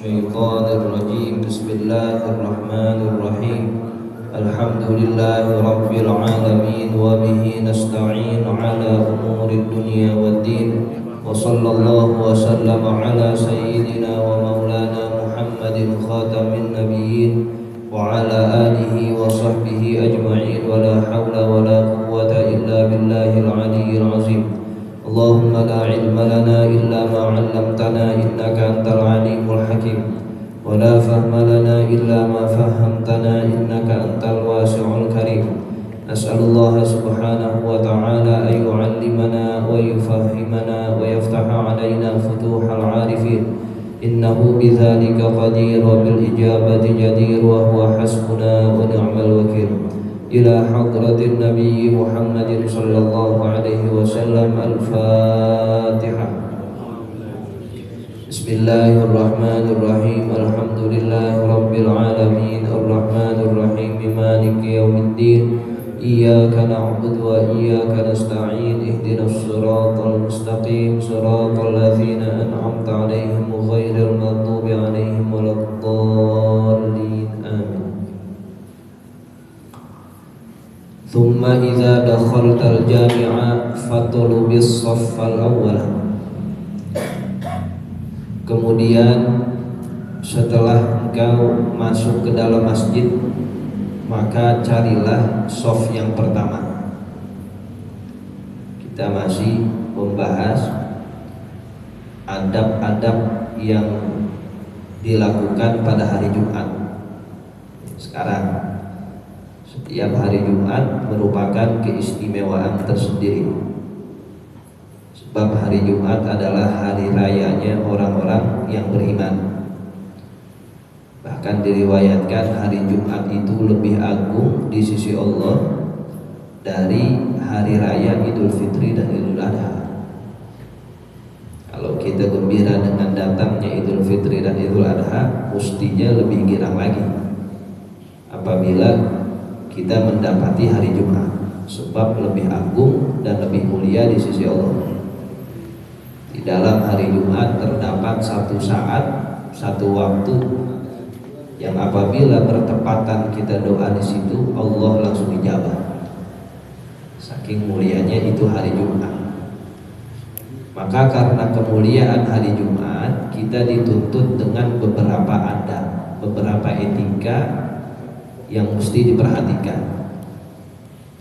الشيطان الرجيم. بسم الله الرحمن الرحيم. الحمد لله رب العالمين وبه نستعين على أمور الدنيا والدين وصلى الله وسلم على سيدنا ومولانا محمد خاتم النبيين وعلى آله وصحبه أجمعين ولا حول ولا قوة إلا بالله العلي العظيم. اللهم لا علم لنا إلا ما علمتنا إنك أنت العليم الحكيم ولا فهم لنا إلا ما فهمتنا إنك أنت الواسع الكريم. نسأل الله سبحانه وتعالى أن يعلمنا ويفهمنا ويفتح علينا فتوح العارفين إنه بذلك قدير وبالإجابة جدير وهو حسبنا ونعم الوكيل. إلى حضرة النبي محمد صلى الله عليه وسلم. الفاتحة. بسم الله الرحمن الرحيم. الحمد لله رب العالمين الرحمن الرحيم مالك يوم الدين. إياك نعبد وإياك نستعين. اهدنا الصراط المستقيم صراط الذين أنعمت عليهم غير المغضوب عليهم ولا الضالين. آمين. ثم إذا دخلت الجامع فاطلب الصف الأول. Kemudian setelah engkau masuk ke dalam masjid, maka carilah shaf yang pertama. Kita masih membahas adab-adab yang dilakukan pada hari Jumat. Sekarang setiap hari Jumat merupakan keistimewaan tersendiri. Sebab hari Jumat adalah hari rayanya orang-orang yang beriman. Bahkan diriwayatkan hari Jumat itu lebih agung di sisi Allah dari hari raya Idul Fitri dan Idul Adha. Kalau kita gembira dengan datangnya Idul Fitri dan Idul Adha, mestinya lebih girang lagi apabila kita mendapati hari Jumat, sebab lebih agung dan lebih mulia di sisi Allah. Di dalam hari Jumat terdapat satu saat, satu waktu yang apabila bertepatan kita doa di situ, Allah langsung ijabah. Saking mulianya itu hari Jumat. Maka karena kemuliaan hari Jumat, kita dituntut dengan beberapa adab, beberapa etika yang mesti diperhatikan.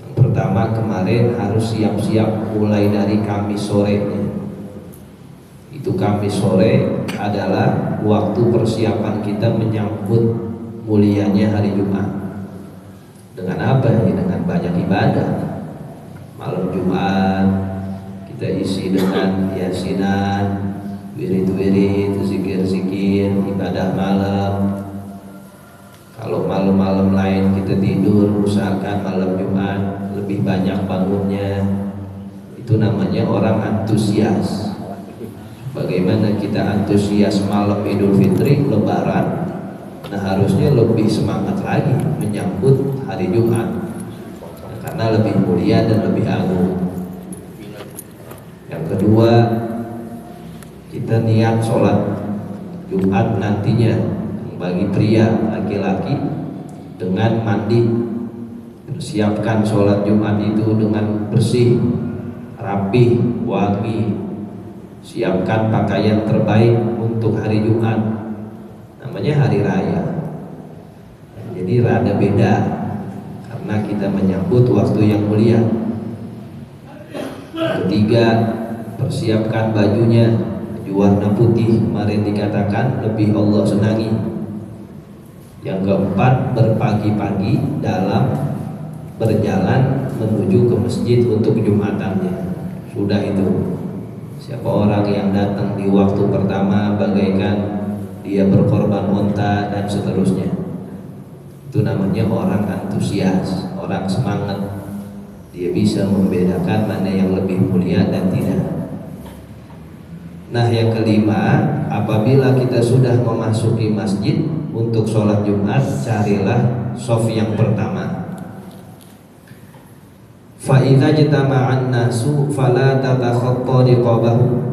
Yang pertama, kemarin harus siap-siap mulai dari Kamis sorenya. Itu Kamis sore adalah waktu persiapan kita menyambut mulianya hari Jumat. Dengan apa? Dengan banyak ibadah. Malam Jumat kita isi dengan yasinan, wirid-wirid, zikir-zikir, ibadah malam. Kalau malam-malam lain kita tidur, usahakan malam Jumat lebih banyak bangunnya. Itu namanya orang antusias. Bagaimana kita antusias malam Idul Fitri, Lebaran, nah harusnya lebih semangat lagi menyambut hari Jumat, karena lebih mulia dan lebih agung. Yang kedua, kita niat sholat Jumat nantinya bagi pria laki-laki dengan mandi. Persiapkan sholat Jumat itu dengan bersih, rapih, wangi. Siapkan pakaian terbaik untuk hari Jumat, namanya hari raya. Jadi rada beda karena kita menyambut waktu yang mulia. Ketiga, persiapkan bajunya, baju warna putih, kemarin dikatakan lebih Allah senangi. Yang keempat, berpagi-pagi dalam berjalan menuju ke masjid untuk Jumatannya. Sudah itu. Siapa orang yang datang di waktu pertama bagaikan dia berkorban unta dan seterusnya, itu namanya orang antusias, orang semangat. Dia bisa membedakan mana yang lebih mulia dan tidak. Nah, yang kelima, apabila kita sudah memasuki masjid untuk sholat Jumat, carilah shaf yang pertama. Fa idza jama'an nasu fala tatakhatta riqabahu.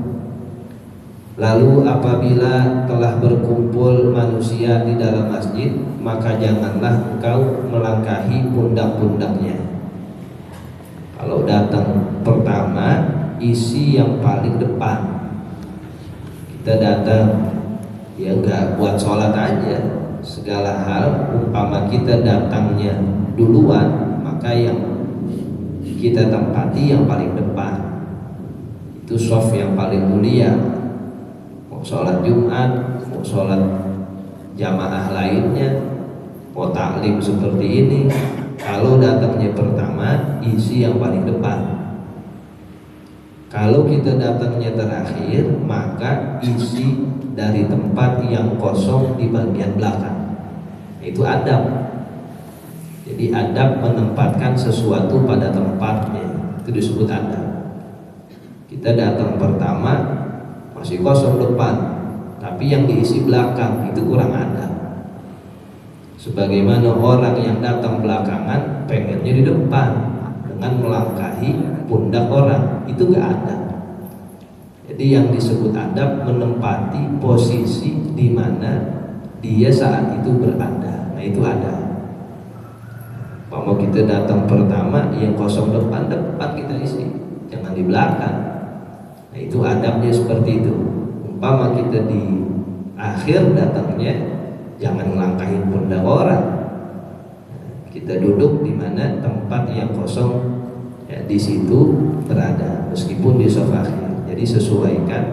Lalu apabila telah berkumpul manusia di dalam masjid, maka janganlah engkau melangkahi pundak-pundaknya. Kalau datang pertama, isi yang paling depan. Kita datang, ya enggak buat sholat aja. Segala hal, umpama kita datangnya duluan, maka yang kita tempati yang paling depan. Itu shaf yang paling mulia. Mau sholat Jumat, mau sholat jamaah lainnya, mau taklim seperti ini, kalau datangnya pertama, isi yang paling depan. Kalau kita datangnya terakhir, maka isi dari tempat yang kosong di bagian belakang. Itu adab. Jadi adab menempatkan sesuatu pada tempatnya, itu disebut adab. Kita datang pertama masih kosong depan, tapi yang diisi belakang, itu kurang adab. Sebagaimana orang yang datang belakangan pengennya di depan dengan melangkahi pundak orang, itu gak ada. Jadi yang disebut adab menempati posisi di mana dia saat itu berada. Nah itu ada. Kalau kita datang pertama, yang kosong depan kita isi, jangan di belakang. Nah itu adabnya seperti itu. Umpama kita di akhir datangnya, jangan melangkahi pundak orang. Kita duduk di mana tempat yang kosong, ya, di situ berada, meskipun di sofa akhir. Jadi sesuaikan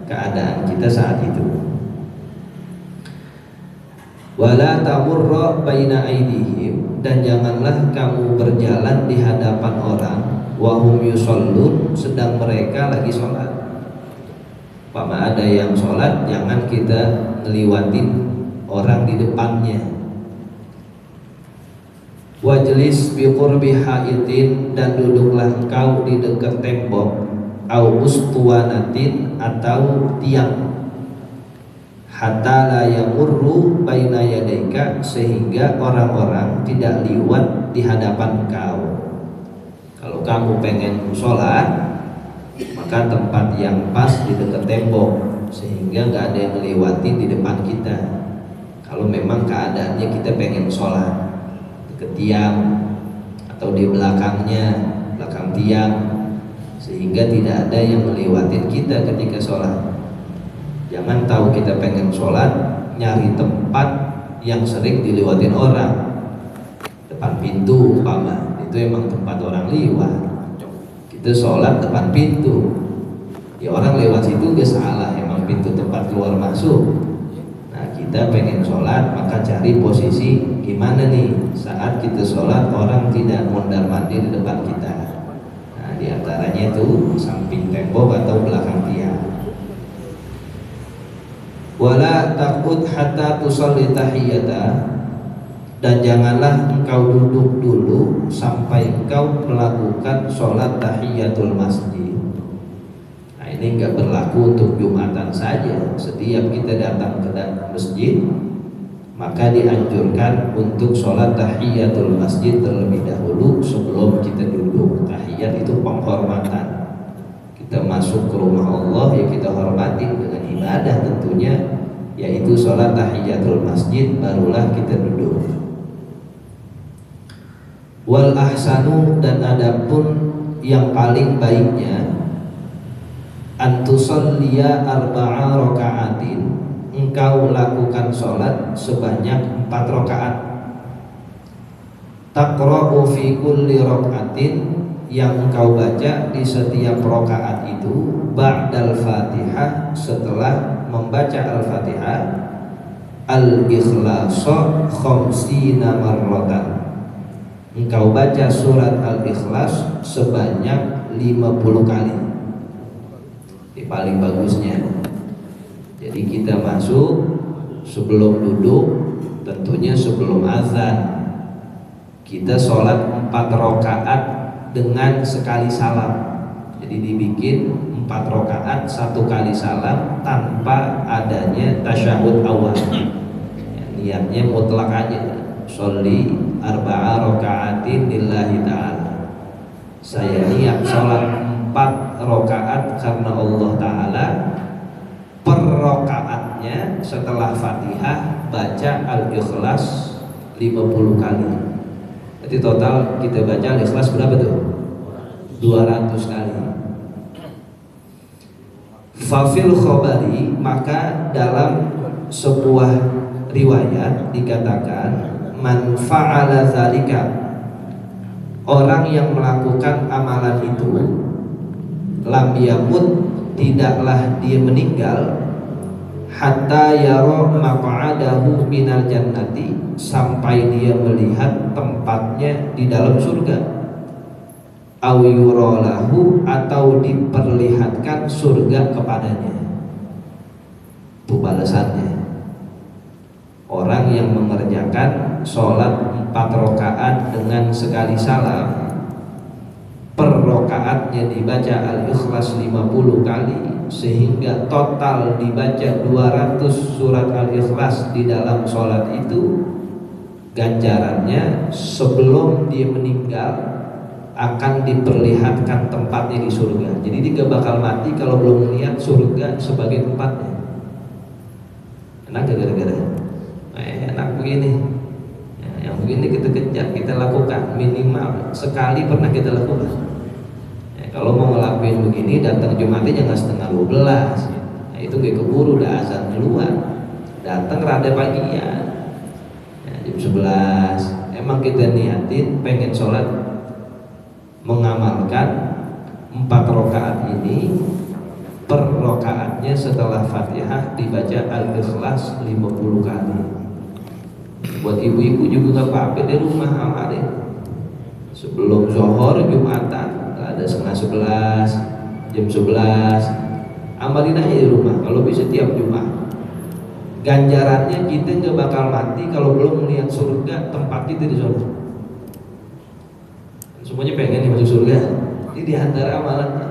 keadaan kita saat itu. Wala tamurra baina aidihim, dan janganlah kamu berjalan di hadapan orang wahum yusallun, sedang mereka lagi sholat. Umpama ada yang sholat, jangan kita ngeliwatin orang di depannya. Wajlis biqurbi haitin, dan duduklah engkau di dekat tembok, au ustuwanatin, atau tiang, hatta la yamurru baina yadaika, sehingga orang-orang tidak liwat di hadapan engkau. Kalau kamu pengen sholat, maka tempat yang pas di dekat tembok, sehingga nggak ada yang melewati di depan kita. Kalau memang keadaannya kita pengen sholat dekat tiang atau di belakangnya, belakang tiang, sehingga tidak ada yang melewatin kita ketika sholat. Jangan tahu kita pengen sholat, nyari tempat yang sering dilewatin orang, depan pintu umpama, itu emang tempat orang lewat. Kita sholat depan pintu, ya orang lewat situ gak salah, emang pintu tempat keluar masuk. Nah kita pengen sholat, maka cari posisi gimana nih saat kita sholat orang tidak mondar mandir di depan kita. Nah di antaranya itu samping tembok atau belakang tiang. Wala taqud hatta tusalli tahiyata, dan janganlah engkau duduk dulu sampai engkau melakukan sholat tahiyatul masjid. Nah ini enggak berlaku untuk Jumatan saja. Setiap kita datang ke masjid, maka dianjurkan untuk sholat tahiyatul masjid terlebih dahulu sebelum kita duduk. Tahiyat itu penghormatan. Kita masuk ke rumah Allah, ya kita hormati dengan ibadah tentunya, yaitu sholat tahiyatul masjid, barulah kita duduk. Wal ahsanu, dan adapun yang paling baiknya, antusalliya arba'a raka'atin, engkau lakukan sholat sebanyak 4 rakaat. Taqra'u fi kulli raka'atin, yang engkau baca di setiap rakaat itu ba'dal Fatihah, setelah membaca Al-Fatihah, Al-Ikhlasa khamsina marratan, engkau baca surat Al-Ikhlas sebanyak 50 kali. Ini paling bagusnya. Jadi kita masuk, sebelum duduk, tentunya sebelum azan, kita sholat 4 rakaat dengan sekali salam. Jadi dibikin 4 rakaat 1 kali salam tanpa adanya tasyahud awal. Ya, niatnya mutlak aja. Sholli arba'a raka'atin lillahi ta'ala. Saya niat sholat 4 rakaat karena Allah Ta'ala. Per rakaatnya rokaatnya setelah Fatihah baca Al-Ikhlas 50 kali. Jadi total kita baca Al-Ikhlas berapa tuh? 200 kali. Fafil khobari, maka dalam sebuah riwayat dikatakan man fa'ala dzalika, orang yang melakukan amalan itu, lam yamut, tidaklah dia meninggal, hatta yara maq'adahu minal jannati, sampai dia melihat tempatnya di dalam surga, aw yuralahu, atau diperlihatkan surga kepadanya. Itu balasannya. Orang yang mengerjakan sholat 4 rakaat dengan sekali salam, per rakaatnya dibaca Al-Ikhlas 50 kali, sehingga total dibaca 200 surat Al-Ikhlas di dalam sholat itu, ganjarannya sebelum dia meninggal akan diperlihatkan tempatnya di surga. Jadi dia gak bakal mati kalau belum melihat surga sebagai tempatnya. Enak gak gara-gara? Enak begini ya, yang begini kita kejar, kita lakukan minimal sekali pernah kita lakukan ya. Kalau mau ngelakuin begini, datang Jumatnya jangan setengah 12 ya. Nah, itu gak keburu, udah azan keluar, datang rada pagian ya, jam 11. Emang kita niatin pengen sholat mengamalkan 4 rakaat ini, per rakaatnya setelah Fatihah dibaca Al-Ikhlas 50 kali. Buat ibu-ibu juga gak apa-apa di rumah amalin. Sebelum zuhur Jumatan, ada setengah 11, jam 11, amalin aja di rumah. Kalau bisa tiap Jumat. Ganjarannya kita gak bakal mati kalau belum melihat surga, tempat kita di surga. Semuanya pengen nih masuk surga. Ini diantara amalannya.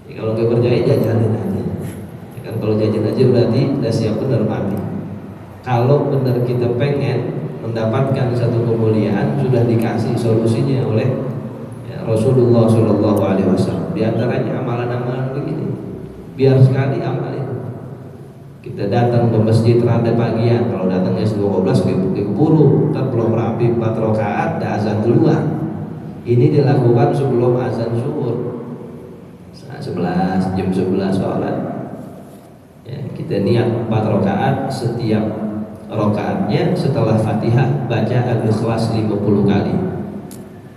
Ya, kalau gak percaya jajanin aja ya, kan kalau jajan aja berarti udah siap benar mati. Kalau benar kita pengen mendapatkan satu kemuliaan, sudah dikasih solusinya oleh ya, Rasulullah SAW. Di antaranya amalan-amalan begini. Biar sekali amalin. Kita datang ke masjid rada pagian. Kalau datangnya 12 keburu, ntar belum rapi 4 rakaat, dah azan keluar. Ini dilakukan sebelum azan zuhur. 11, jam 11 sholat ya, kita niat 4 rakaat, setiap rakaatnya setelah Fatihah baca Al-Ikhlas 50 kali.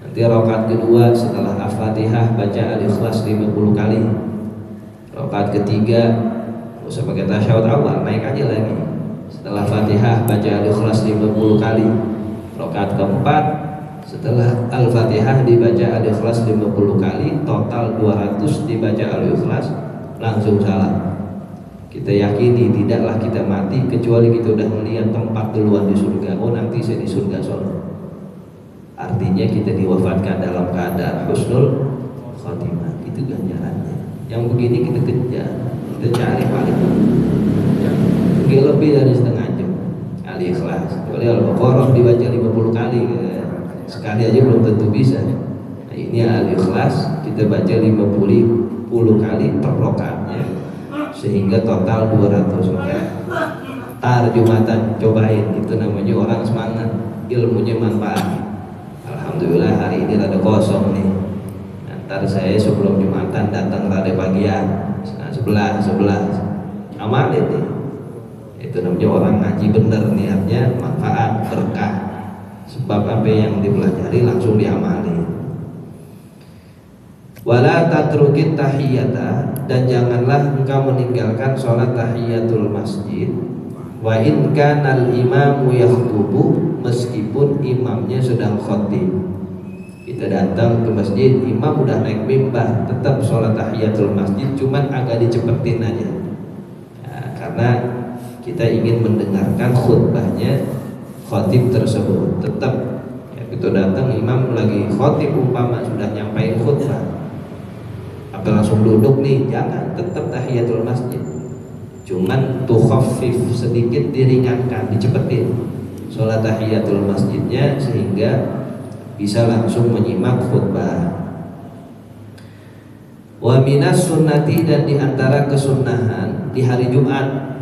Nanti rakaat kedua setelah Al-Fatihah baca Al-Ikhlas 50 kali. Rakaat ketiga gak usah pakai tasyahud awal, naik aja lagi. Setelah Fatihah baca Al-Ikhlas 50 kali. Rakaat keempat setelah Al-Fatihah dibaca Al-Ikhlas 50 kali, total 200 dibaca Al-Ikhlas, langsung salam. Kita yakini tidaklah kita mati kecuali kita udah melihat tempat duluan di surga. Oh, nanti saya di surga sono. Artinya kita diwafatkan dalam keadaan husnul khotimah. Itu ganjarannya. Yang begini kita kejar, kita cari paling lebih dari setengah jam Al-Ikhlas. Boleh Al-Baqarah dibaca 50 kali. Sekali aja belum tentu bisa. Nah, ini Al-Ikhlas kita baca 50 kali per rakaatnya, sehingga total 200 rakaat. Tar Jumatan cobain, itu namanya orang semangat, ilmunya manfaat. Alhamdulillah hari ini rada kosong nih. Ntar saya sebelum Jumatan datang rada pagian, 11 amalin nih. Itu namanya orang ngaji bener, niatnya manfaat, berkah. Sebab apa yang dipelajari langsung diamali. Wala tatrukit tahiyata, dan janganlah engkau meninggalkan sholat tahiyatul masjid. Wa in kanal imamu yakhutubu, meskipun imamnya sedang khotib. Kita datang ke masjid, imam udah naik mimbar, tetap sholat tahiyatul masjid, cuman agak dicepetin aja ya, karena kita ingin mendengarkan khutbahnya khotib tersebut. Tetap ya, kita datang imam lagi khotib, umpama sudah nyampein khutbah, apa langsung duduk nih? Jangan, tetap tahiyatul masjid, cuman tukhaffif, sedikit diringankan, dicepetin sholat tahiyatul masjidnya sehingga bisa langsung menyimak khutbah. Wa minas sunnati, dan diantara kesunnahan di hari Jumat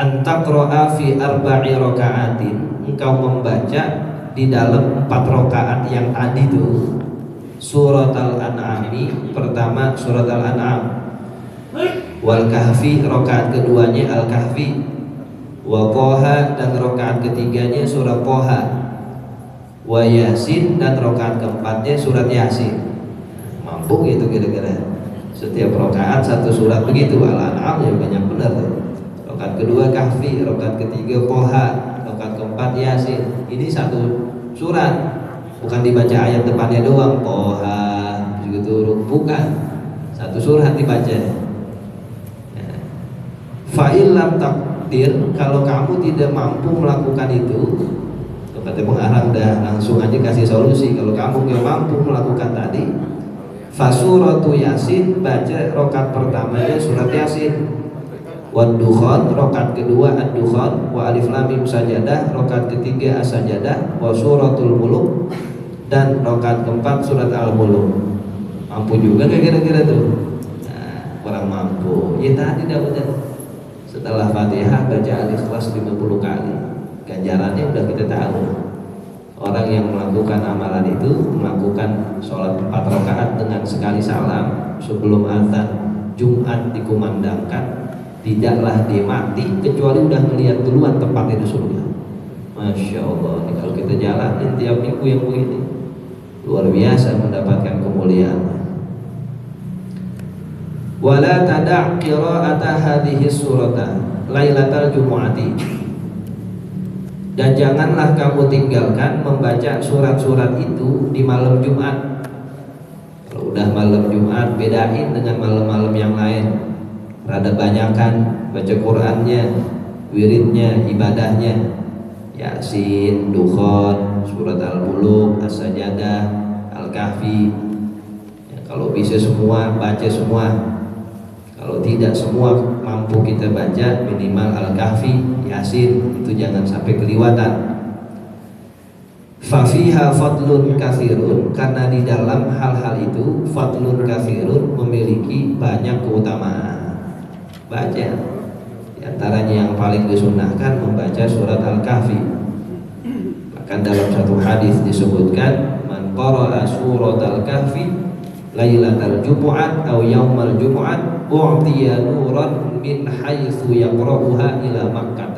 Antaqro'a fi arba'i raka'atin, engkau membaca di dalam 4 rakaat yang tadi itu surat Al-An'ami, pertama surat Al-An'am, wal Kahfi rakaat keduanya Al-Kahfi, wa Toha dan rakaat ketiganya surat Toha, wa Yasin dan rakaat keempatnya surat Yasin. Mampu gitu kira-kira setiap rakaat satu surat begitu. Al-An'am ya banyak benar tuh. Rakaat kedua Kahfi, rakaat ketiga Toha, rakaat keempat Yasin. Ini satu surat, bukan dibaca ayat depannya doang Toha gitu, bukan, satu surat dibaca. Fa'il lam takdir, kalau kamu tidak mampu melakukan itu, kata pengarang dah langsung aja kasih solusi. Kalau kamu tidak mampu melakukan tadi, fasuratu Yasin, baca rakaat pertamanya surat Yasin, Wadukhan rakaat kedua Ad-Dukhan, wa Alif Lam Mim Sajadah rakaat ketiga As-Sajadah, wa Suratul Muluk dan rakaat keempat surat Al-Muluk. Mampu juga nggak kira-kira tuh? Nah, kurang mampu. Ya tadi dapatnya setelah Fatihah baca Al-Ikhlas 50 kali. Ganjarannya udah kita tahu. Orang yang melakukan amalan itu melakukan sholat 4 rakaat dengan sekali salam sebelum azan Jumat dikumandangkan, tidaklah dia mati kecuali udah melihat duluan tempatnya di surga. Masya Allah, ini kalau kita jalanin tiap minggu yang begini, luar biasa mendapatkan kemuliaan. Wala tada' qira'ata hadhihi surata lailatal jumu'ati, dan janganlah kamu tinggalkan membaca surat-surat itu di malam Jumat. Kalau udah malam Jumat, bedain dengan malam-malam yang lain. Rada banyakan baca Qur'annya, wiridnya, ibadahnya, Yasin, Dukhan, surat Al-Muluk, As-Sajadah, Al-Kahfi. Ya, kalau bisa semua baca semua. Kalau tidak semua mampu kita baca, minimal Al-Kahfi, Yasin, itu jangan sampai kelewatan. Fafiha fadlun kathirun, karena di dalam hal-hal itu fadlun kathirun, memiliki banyak keutamaan. Baca, di antaranya yang paling disunahkan membaca surat Al-Kahfi. Bahkan dalam satu hadis disebutkan, man qara'a surat Al-Kahfi lailatal jumu'at atau yaumal jumu'at u'tiya nuran min haitsu yaqra'uha ila Makkah.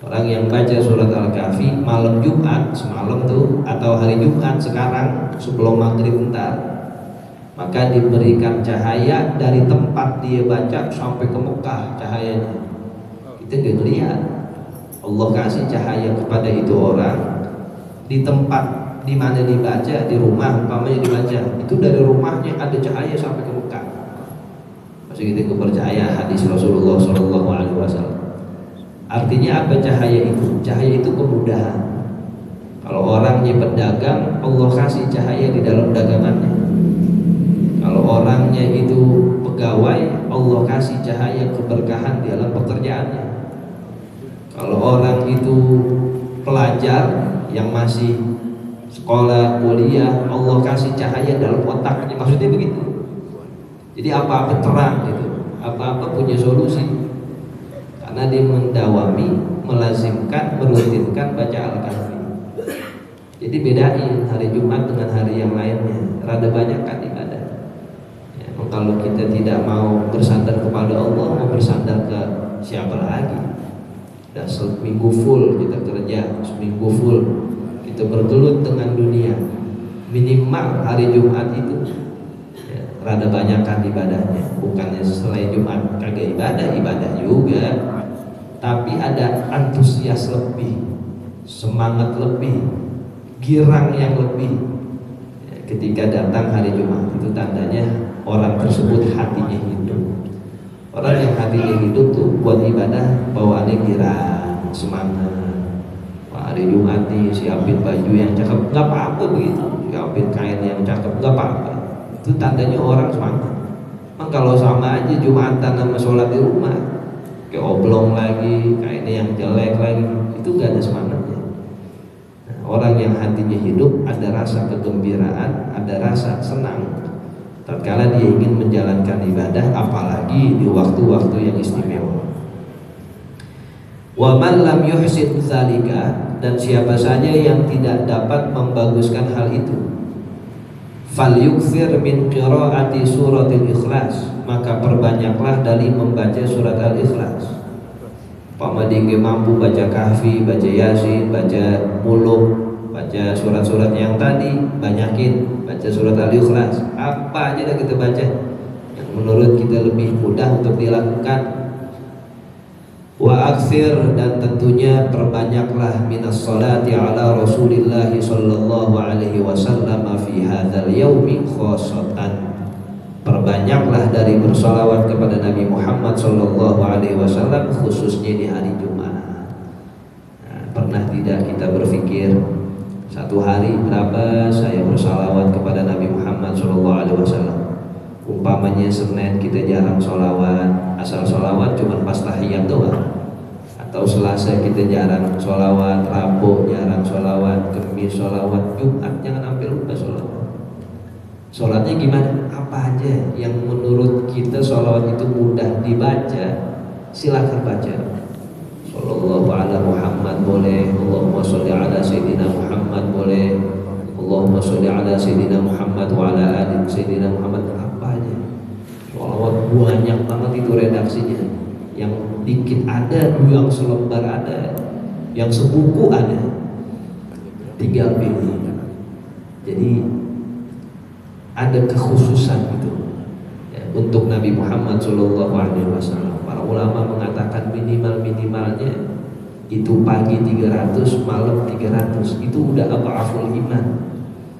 Orang yang baca surat Al-Kahfi malam Jumat, semalam tuh, atau hari Jumat sekarang sebelum maghrib bentar, maka diberikan cahaya dari tempat dia baca sampai ke Mekah cahayanya. Kita nggak lihat. Allah kasih cahaya kepada itu orang di tempat di mana dibaca, di rumah umpamanya dibaca, itu dari rumahnya ada cahaya sampai ke Mekah. Masih kita percaya hadis Rasulullah SAW. Artinya apa cahaya itu? Cahaya itu kemudahan. Kalau orangnya pedagang, Allah kasih cahaya di dalam dagangannya. Kalau orangnya itu pegawai, Allah kasih cahaya keberkahan di dalam pekerjaannya. Kalau orang itu pelajar yang masih sekolah, kuliah, Allah kasih cahaya dalam otaknya. Maksudnya begitu. Jadi apa-apa terang gitu, apa-apa punya solusi. Karena dia mendawami, melazimkan, merutinkan baca Al-Kahfi. Jadi bedain hari Jumat dengan hari yang lainnya. Rada banyak kan ibadah. Kalau kita tidak mau bersandar kepada Allah, mau bersandar ke siapa lagi? Dan seminggu full kita kerja, seminggu full kita bergelut dengan dunia. Minimal hari Jumat itu ya, rada banyakkan ibadahnya. Bukannya selain Jumat kagak ibadah juga, tapi ada antusias lebih, semangat lebih, girang yang lebih ya, ketika datang hari Jumat. Itu tandanya orang tersebut hatinya hidup. Orang yang hatinya hidup tuh buat ibadah bawaannya girang, semangat. Wah, hari Jumat nih siapin baju yang cakep, nggak apa-apa begitu. Siapin kain yang cakep, nggak apa-apa. Itu tandanya orang semangat. Kalau sama aja Jumatan sama sholat di rumah, kayak oblong lagi, kainnya yang jelek lagi, itu nggak ada semangatnya. Nah, orang yang hatinya hidup, ada rasa kegembiraan, ada rasa senang tatkala dia ingin menjalankan ibadah, apalagi di waktu-waktu yang istimewa. Wa man lam yuhsin dzalika, dan siapa saja yang tidak dapat membaguskan hal itu, falyukthir min qiraati suratil ikhlas, maka perbanyaklah dari membaca surat al-ikhlas. Pamadingge mampu baca kahfi, baca yasin, baca muluk, baca surat-surat yang tadi, banyakin baca surat al-ikhlas. Apa aja dah kita baca yang menurut kita lebih mudah untuk dilakukan. Wa aktsir, dan tentunya perbanyaklah minas salati ala Rasulillah sallallahu alaihi wasallam fi hadzal yaumi khassatan. Perbanyaklah dari bersolawat kepada Nabi Muhammad sallallahu alaihi wasallam khususnya di hari Jumat. Nah, pernah tidak kita berpikir satu hari berapa saya bersolawat kepada Nabi Muhammad sallallahu alaihi wasallam? Umpamanya Senin kita jarang solawat, asal solawat cuma pas tahiyat doang. Atau Selasa kita jarang solawat, Rabu jarang solawat, Kamis solawat, Jumat jangan sampai lupa solawat. Sholatnya gimana? Apa aja yang menurut kita sholawat itu mudah dibaca, silakan baca. Sallallahu ala Muhammad boleh, Allahumma sholli ala Sayyidina Muhammad boleh, Allahumma sholli ala Sayyidina Muhammad wa ala ali Sayyidina Muhammad, apa aja. Sholawat banyak banget itu redaksinya. Yang dikit ada, yang selembar ada, yang sebuku ada, tinggal pilih. Jadi ada kekhususan itu ya, untuk Nabi Muhammad SAW. Para ulama mengatakan minimalnya itu pagi 300, malam 300. Itu udah adhaful iman.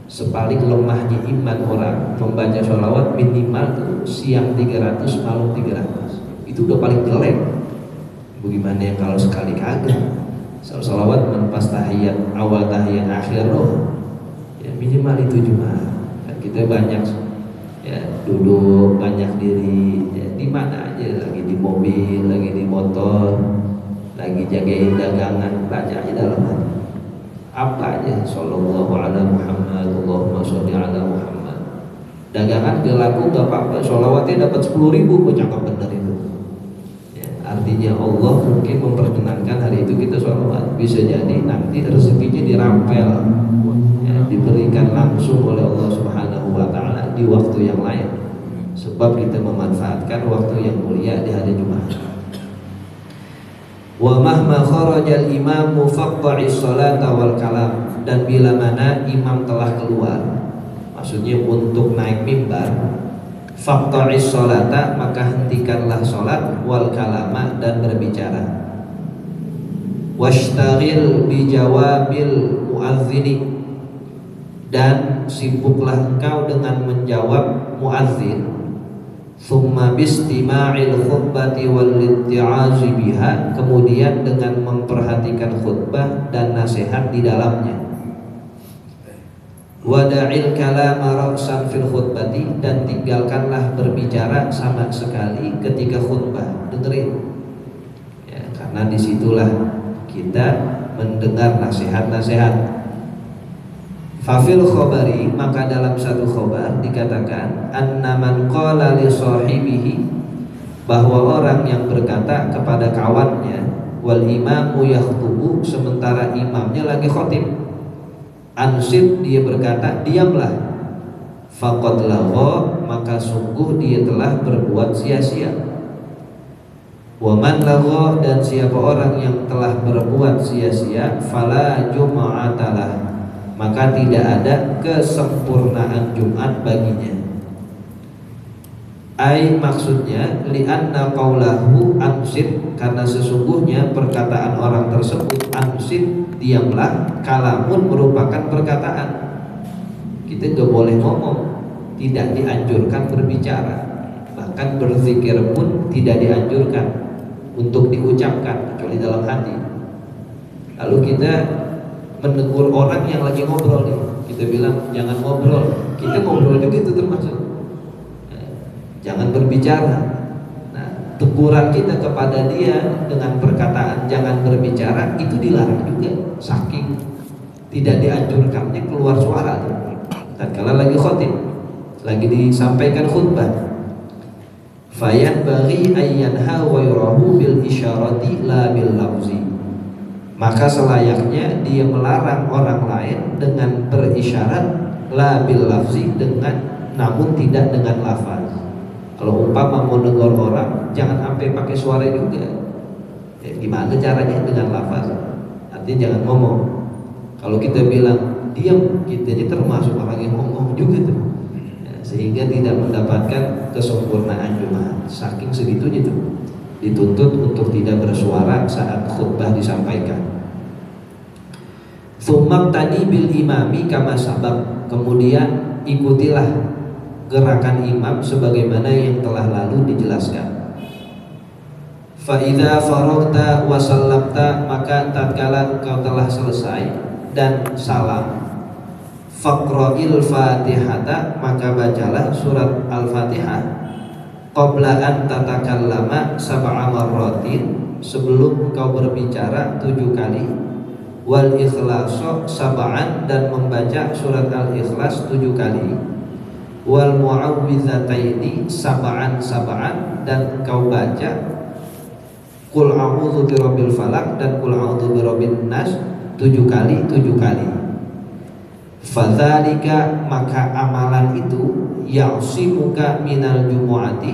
Sepaling lemahnya iman orang membaca sholawat minimal tuh siang 300, malam 300. Itu udah paling jelek. Bagaimana yang kalau sekali kagak? Sholawat pas tahiyat awal, tahiyat akhir loh. Ya minimal itu Jumat. Kita banyak ya duduk, banyak diri ya, di mana aja, lagi di mobil, lagi di motor, lagi jagain dagangan, baca aja dalam hati apa aja, sallallahu ala Muhammad, Allahumma sholli ala Muhammad. Dagangan gak laku gak apa-apa, sholawatnya dapat 10.000, cakep bener itu ya, artinya Allah mungkin memperkenankan hari itu kita sholawat, bisa jadi nanti rezekinya dirampel ya, diberikan langsung oleh Allah Subhanahu wa ta'ala di waktu yang lain, sebab kita memanfaatkan waktu yang mulia di hari Jumat. Wa mahma kharajal imamu faqta'is salata wal kalam, dan bila mana imam telah keluar, maksudnya untuk naik mimbar, faqta'is salata, maka hentikanlah salat, wal kalama, dan berbicara. Washtaghil bi jawabil muadzini, dan sibuklah engkau dengan menjawab muadzin. Tsumma bistima'il khutbati wal itti'azi biha, kemudian dengan memperhatikan khutbah dan nasihat di dalamnya. Wada'il kalama ra'san fil khutbati, dan tinggalkanlah berbicara sama sekali ketika khutbah, dengerin ya, karena disitulah kita mendengar nasihat-nasihat. Fafil khobari, maka dalam satu khobar dikatakan annaman qala li sahibihi, bahwa orang yang berkata kepada kawannya, wal imamu yakhutubu, sementara imamnya lagi khotib, ansit, dia berkata diamlah, faqad lagha, maka sungguh dia telah berbuat sia-sia. Wa man lagha, dan siapa orang yang telah berbuat sia-sia, fala jum'atalah, maka tidak ada kesempurnaan Jumat baginya. Ai, maksudnya li'anna qaulahu ansit, karena sesungguhnya perkataan orang tersebut ansit, diamlah, kalamun, merupakan perkataan. Kita gak boleh ngomong, tidak dianjurkan berbicara, bahkan berzikir pun tidak dianjurkan untuk diucapkan kecuali dalam hati. Lalu kita menegur orang yang lagi ngobrol nih, kita bilang jangan ngobrol, kita ngobrol juga itu termasuk jangan berbicara. Nah, teguran kita kepada dia dengan perkataan jangan berbicara itu dilarang juga, saking tidak dianjurkannya keluar suara. Dan kalau lagi khotib, lagi disampaikan khutbah, Fayan bagi ayyanha ghairahu bil isyarati la bil lafzi. Maka selayaknya dia melarang orang lain dengan berisyarat, la bil lafzi, dengan namun tidak dengan lafaz. Kalau umpama mau negur orang, jangan sampai pakai suara juga. Ya, gimana caranya? Dengan lafaz. Artinya jangan ngomong. Kalau kita bilang diam, kita jadi termasuk orang yang ngomong juga tuh. Ya, sehingga tidak mendapatkan kesempurnaan Jumat. Saking segitunya tuh, dituntut untuk tidak bersuara saat khutbah disampaikan. Tsumma tadi bil imami kama sabab. Kemudian ikutilah gerakan imam sebagaimana yang telah lalu dijelaskan. Fa idza faragta wa sallamta, maka tatkala engkau telah selesai dan salam, faqra'il fatihata, maka bacalah surat al-fatihah, qabla an tatakallama sab'a marratin, sebelum engkau berbicara 7 kali, wal ikhlasu sab'an, dan membaca surat al-ikhlas 7 kali, wal mu'awwidhataini sab'an, dan kau baca qul a'udzu birabbil falaq dan qul a'udzu birabbin nas 7 kali. Fadzalika, maka amalan itu, ya'simuka minal jumu'ati,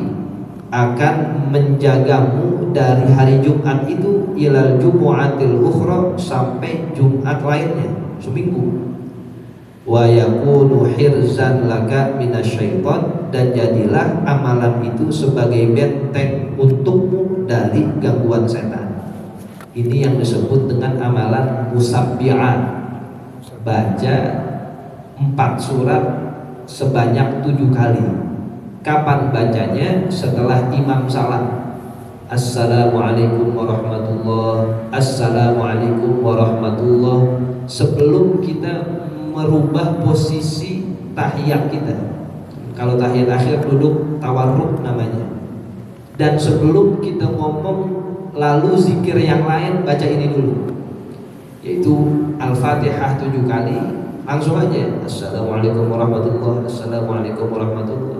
akan menjagamu dari hari Jumat itu, ilal jumu'atil ukhra, sampai Jumat lainnya, seminggu. Wa yakunu hirzan laka minasyaiton, dan jadilah amalan itu sebagai benteng untukmu dari gangguan setan. Ini yang disebut dengan amalan musabbi'ah. Baca 4 surat sebanyak 7 kali. Kapan bacanya? Setelah imam salam. Assalamualaikum warahmatullahi, assalamualaikum warahmatullahi. Sebelum kita merubah posisi tahiyat kita. Kalau tahiyat akhir duduk tawarruk namanya. Dan sebelum kita ngomong lalu zikir yang lain, baca ini dulu, yaitu Al-Fatihah 7 kali. Langsung aja Assalamualaikum warahmatullahi, assalamualaikum warahmatullahi.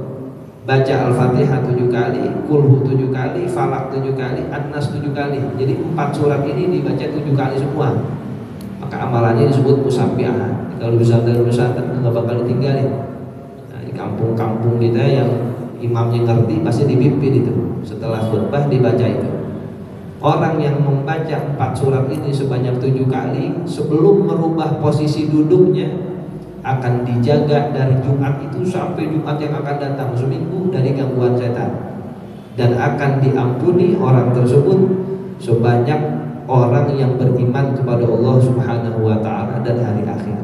Baca Al-Fatihah 7 kali, Qul 7 kali, Falaq 7 kali, An-Nas 7 kali. Jadi 4 surat ini dibaca 7 kali semua. Maka amalannya disebut musabbi'ah. Kalau bisa nggak bakal ditinggalin. Nah, di kampung-kampung kita yang imamnya ngerti pasti dipimpin itu. Setelah khutbah dibaca itu. Orang yang membaca 4 surat ini sebanyak 7 kali sebelum merubah posisi duduknya akan dijaga dari Jumat itu sampai Jumat yang akan datang, seminggu, dari gangguan setan. Dan akan diampuni orang tersebut sebanyak orang yang beriman kepada Allah Subhanahu wa ta'ala dan hari akhir.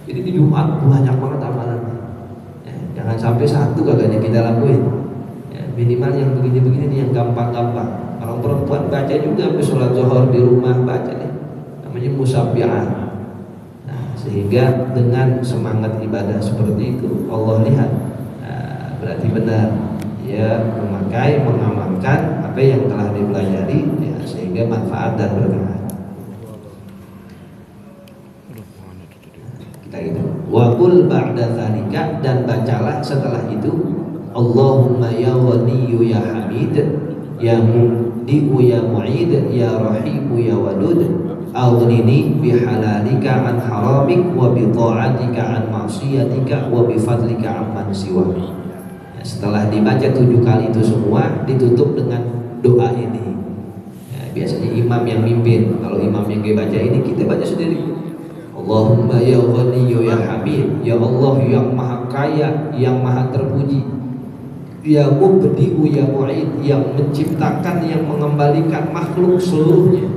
Jadi di Jumat banyak banget amalannya. Ya, jangan sampai satu kagaknya kita lakuin. Ya, minimal yang begini-begini nih, yang gampang-gampang. Orang perempuan baca juga habis sholat zuhur di rumah, baca nih. Namanya musabbi'ah. Nah, sehingga dengan semangat ibadah seperti itu Allah lihat, nah, berarti benar ya, memakai, mengamalkan apa yang telah dipelajari, ya, sehingga manfaat dan berkah. Kita gitu. Wa qul ba'da dzalika, dan bacalah setelah itu, Allahumma ya Ghaniyyu ya Hamid, ya Mubdi'u ya Mu'id, ya Rahimu ya Wadud, aghnini bihalalika an haramik, wa bi ta'atika an ma'siyatika, wa bi fadlika amman siwa. Ya, setelah dibaca 7 kali itu semua, ditutup dengan doa ini. Ya, biasanya imam yang mimpin. Kalau imam yang baca ini, kita baca sendiri. Allahumma ya Ghaniyyu ya Hamid, ya Allah yang maha kaya, yang maha terpuji, ya Mubdi'u ya Mu'id, yang menciptakan, yang mengembalikan makhluk seluruhnya,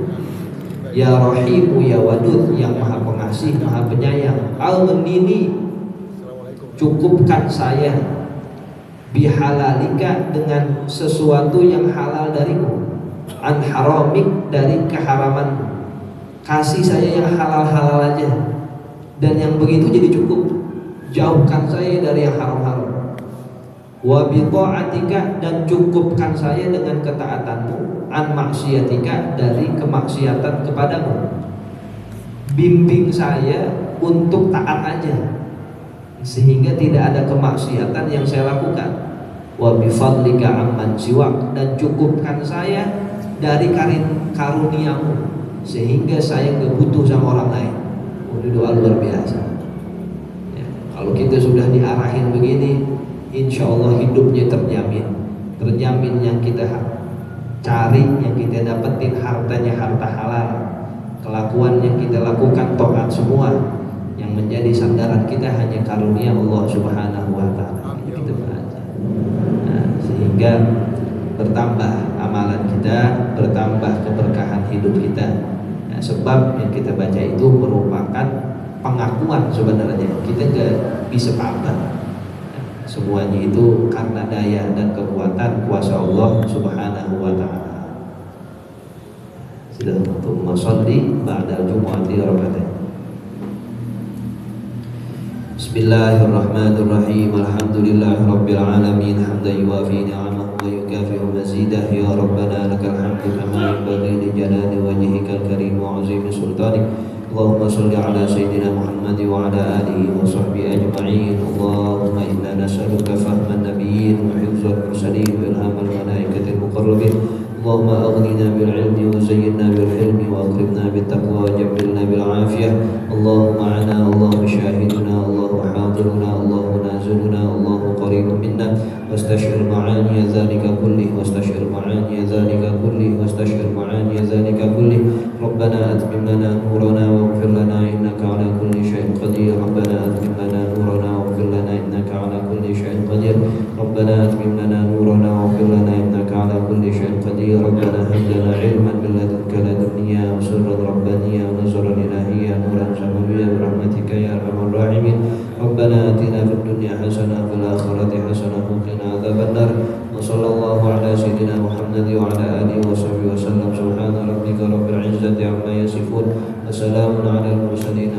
ya Rahimu ya Wadud, yang maha pengasih, maha penyayang. Al-Ghnini, cukupkan saya, bihalalika, dengan sesuatu yang halal darimu, an haramik, dari keharamanmu. Kasih saya yang halal-halal aja, dan yang begitu jadi cukup. Jauhkan saya dari yang haram-haram. Wa bi ta'atika, dan cukupkan saya dengan ketaatanmu, an maksiatika, dari kemaksiatan kepadamu. Bimbing saya untuk taat aja, sehingga tidak ada kemaksiatan yang saya lakukan. wa bifadlika amman siwak, dan cukupkan saya dari karuniamu sehingga saya nggak butuh sama orang lain. Itu doa luar biasa ya. Kalau kita sudah diarahin begini, insya Allah hidupnya terjamin yang kita cari, yang kita dapetin hartanya harta halal, kelakuan yang kita lakukan taat semua, yang menjadi sandaran kita hanya karunia Allah Subhanahu wa taala. Kita baca. Nah, sehingga bertambah amalan kita, bertambah keberkahan hidup kita. Nah, sebab yang kita baca itu merupakan pengakuan sebenarnya kita gak bisa apa-apa. Nah, semuanya itu karena daya dan kekuatan kuasa Allah Subhanahu wa taala. Sudah untuk masolli ba'da Jumu'ati raka'atain. Bismillahirrahmanirrahim. Alhamdulillahirabbil alamin hamdan yuwafi ni'amahu wa yukafi'u mazidah. Ya Rabbana lakal hamdu kama yanbaghi li jalali wajhikal karim wa 'azimi sultanik. Allahumma shalli ala sayyidina Muhammad wa ala alihi wa sahbihi ajma'in. Allahumma inna nas'aluka fahman nabiyyin wa hifdzal mursalin wa ilhamal malaikatil muqarrabin. Allahumma aghnina bil ilmi wa zayyinna bil hilmi wa akrimna bit taqwa wa jamilna bil afiyah. Allahumma ana Allahu syahiduna Allahu hadiruna Allahu naziluna Allahu qaribun minna wastashir ma'ani dzalika kulli wastashir ma'ani dzalika kulli wastashir ma'ani dzalika kulli. Rabbana atmim lana nurana waghfir lana innaka ala kulli syai'in qadir. Rabbana atmim lana nurana waghfir lana innaka ala kulli syai'in qadir. Rabbana atmim lana nurana waghfir lana innaka ala kulli syai'in qadir. ربنا هب لنا علما من لدنك لدنيا وسرا ربانيا ونصرا إلهيا نورا سماويا برحمتك يا أرحم الراحمين. ربنا آتنا في الدنيا حسنة وفي الآخرة حسنة وقنا عذاب النار. وصلى الله على سيدنا محمد وعلى آله وصحبه وسلم. سبحان ربك رب العزة عما يصفون وسلام على المرسلين